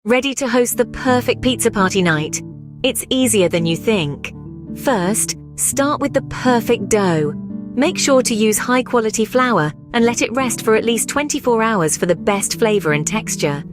Ready to host the perfect pizza party night? It's easier than you think. First, start with the perfect dough. Make sure to use high-quality flour and let it rest for at least 24 hours for the best flavor and texture.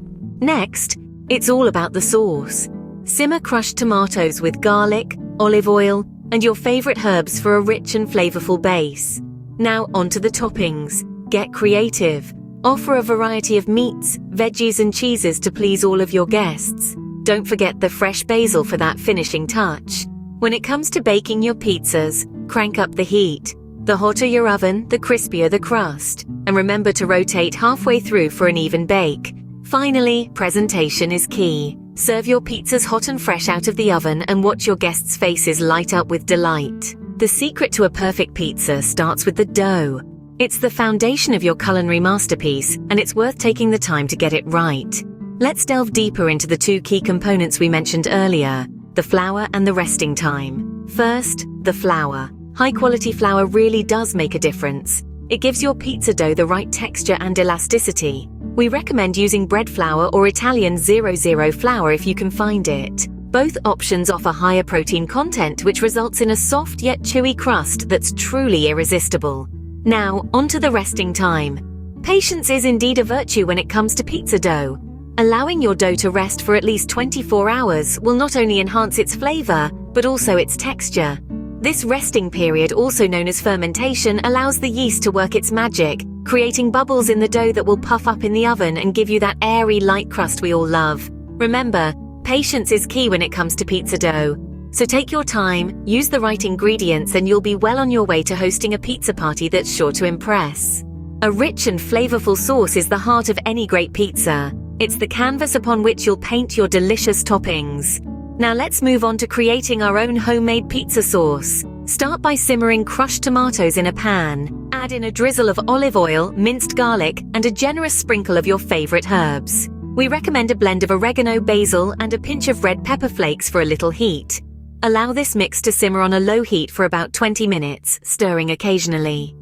Next, it's all about the sauce. Simmer crushed tomatoes with garlic, olive oil, and your favorite herbs for a rich and flavorful base. Now onto the toppings. Get creative. Offer a variety of meats, veggies, and cheeses to please all of your guests. Don't forget the fresh basil for that finishing touch. When it comes to baking your pizzas, crank up the heat. The hotter your oven, the crispier the crust. And remember to rotate halfway through for an even bake. Finally, presentation is key. Serve your pizzas hot and fresh out of the oven and watch your guests' faces light up with delight. The secret to a perfect pizza starts with the dough. It's the foundation of your culinary masterpiece, and it's worth taking the time to get it right. Let's delve deeper into the two key components we mentioned earlier, the flour and the resting time. First, the flour. High-quality flour really does make a difference. It gives your pizza dough the right texture and elasticity. We recommend using bread flour or Italian 00 flour if you can find it. Both options offer higher protein content, which results in a soft yet chewy crust that's truly irresistible. Now, onto the resting time. Patience is indeed a virtue when it comes to pizza dough. Allowing your dough to rest for at least 24 hours will not only enhance its flavor, but also its texture. This resting period, also known as fermentation, allows the yeast to work its magic, creating bubbles in the dough that will puff up in the oven and give you that airy, light crust we all love. Remember, patience is key when it comes to pizza dough. So take your time, use the right ingredients, and you'll be well on your way to hosting a pizza party that's sure to impress. A rich and flavorful sauce is the heart of any great pizza. It's the canvas upon which you'll paint your delicious toppings. Now let's move on to creating our own homemade pizza sauce. Start by simmering crushed tomatoes in a pan. Add in a drizzle of olive oil, minced garlic, and a generous sprinkle of your favorite herbs. We recommend a blend of oregano, basil, and a pinch of red pepper flakes for a little heat. Allow this mix to simmer on a low heat for about 20 minutes, stirring occasionally.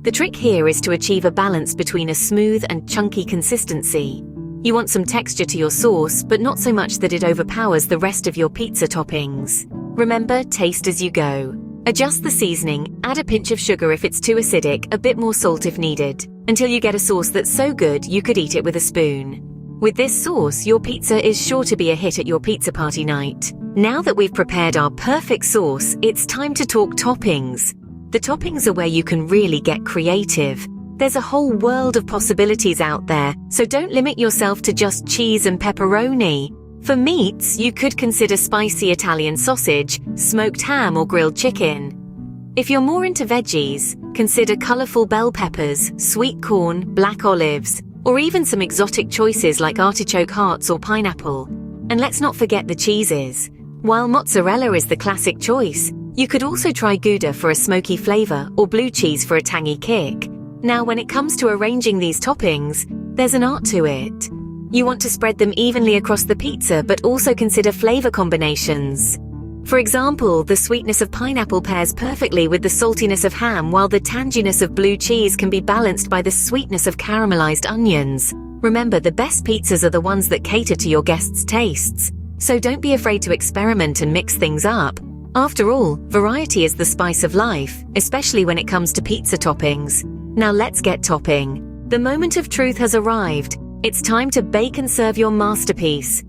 The trick here is to achieve a balance between a smooth and chunky consistency. You want some texture to your sauce, but not so much that it overpowers the rest of your pizza toppings. Remember, taste as you go. Adjust the seasoning, add a pinch of sugar if it's too acidic, a bit more salt if needed, until you get a sauce that's so good you could eat it with a spoon. With this sauce, your pizza is sure to be a hit at your pizza party night. Now that we've prepared our perfect sauce, it's time to talk toppings. The toppings are where you can really get creative. There's a whole world of possibilities out there, so don't limit yourself to just cheese and pepperoni. For meats, you could consider spicy Italian sausage, smoked ham, or grilled chicken. If you're more into veggies, consider colorful bell peppers, sweet corn, black olives, or even some exotic choices like artichoke hearts or pineapple. And let's not forget the cheeses. While mozzarella is the classic choice, you could also try Gouda for a smoky flavor or blue cheese for a tangy kick. Now, when it comes to arranging these toppings, there's an art to it. You want to spread them evenly across the pizza, but also consider flavor combinations. For example, the sweetness of pineapple pairs perfectly with the saltiness of ham, while the tanginess of blue cheese can be balanced by the sweetness of caramelized onions. Remember, the best pizzas are the ones that cater to your guests' tastes. So don't be afraid to experiment and mix things up. After all, variety is the spice of life, especially when it comes to pizza toppings. Now let's get topping. The moment of truth has arrived. It's time to bake and serve your masterpiece.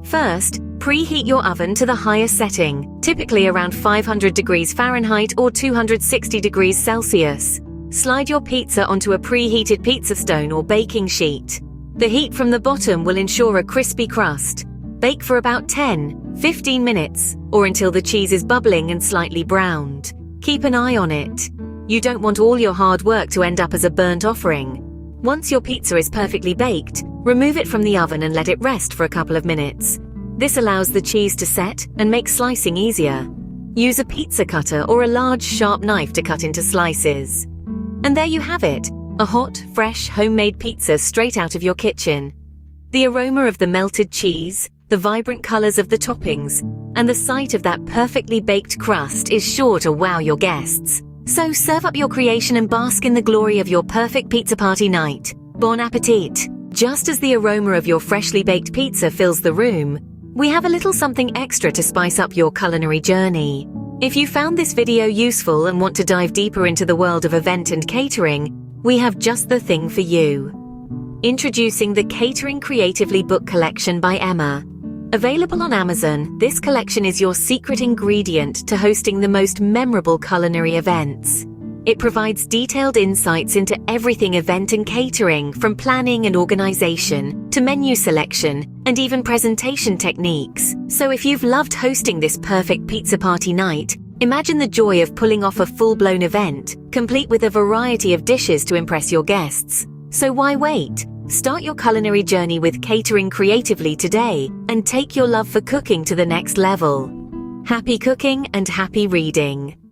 First, preheat your oven to the highest setting, typically around 500 degrees Fahrenheit or 260 degrees Celsius. Slide your pizza onto a preheated pizza stone or baking sheet. The heat from the bottom will ensure a crispy crust. Bake for about 10-15 minutes, or until the cheese is bubbling and slightly browned. Keep an eye on it. You don't want all your hard work to end up as a burnt offering. Once your pizza is perfectly baked, remove it from the oven and let it rest for a couple of minutes. This allows the cheese to set and makes slicing easier. Use a pizza cutter or a large sharp knife to cut into slices. And there you have it, a hot, fresh, homemade pizza straight out of your kitchen. The aroma of the melted cheese, the vibrant colors of the toppings, and the sight of that perfectly baked crust is sure to wow your guests. So serve up your creation and bask in the glory of your perfect pizza party night. Bon appetit! Just as the aroma of your freshly baked pizza fills the room, we have a little something extra to spice up your culinary journey. If you found this video useful and want to dive deeper into the world of event and catering, we have just the thing for you. Introducing the Catering Creatively book collection by Emma. Available on Amazon, this collection is your secret ingredient to hosting the most memorable culinary events. It provides detailed insights into everything event and catering, from planning and organization to menu selection and even presentation techniques. So if you've loved hosting this perfect pizza party night, imagine the joy of pulling off a full-blown event, complete with a variety of dishes to impress your guests. So why wait? Start your culinary journey with Catering Creatively today and take your love for cooking to the next level. Happy cooking and happy reading!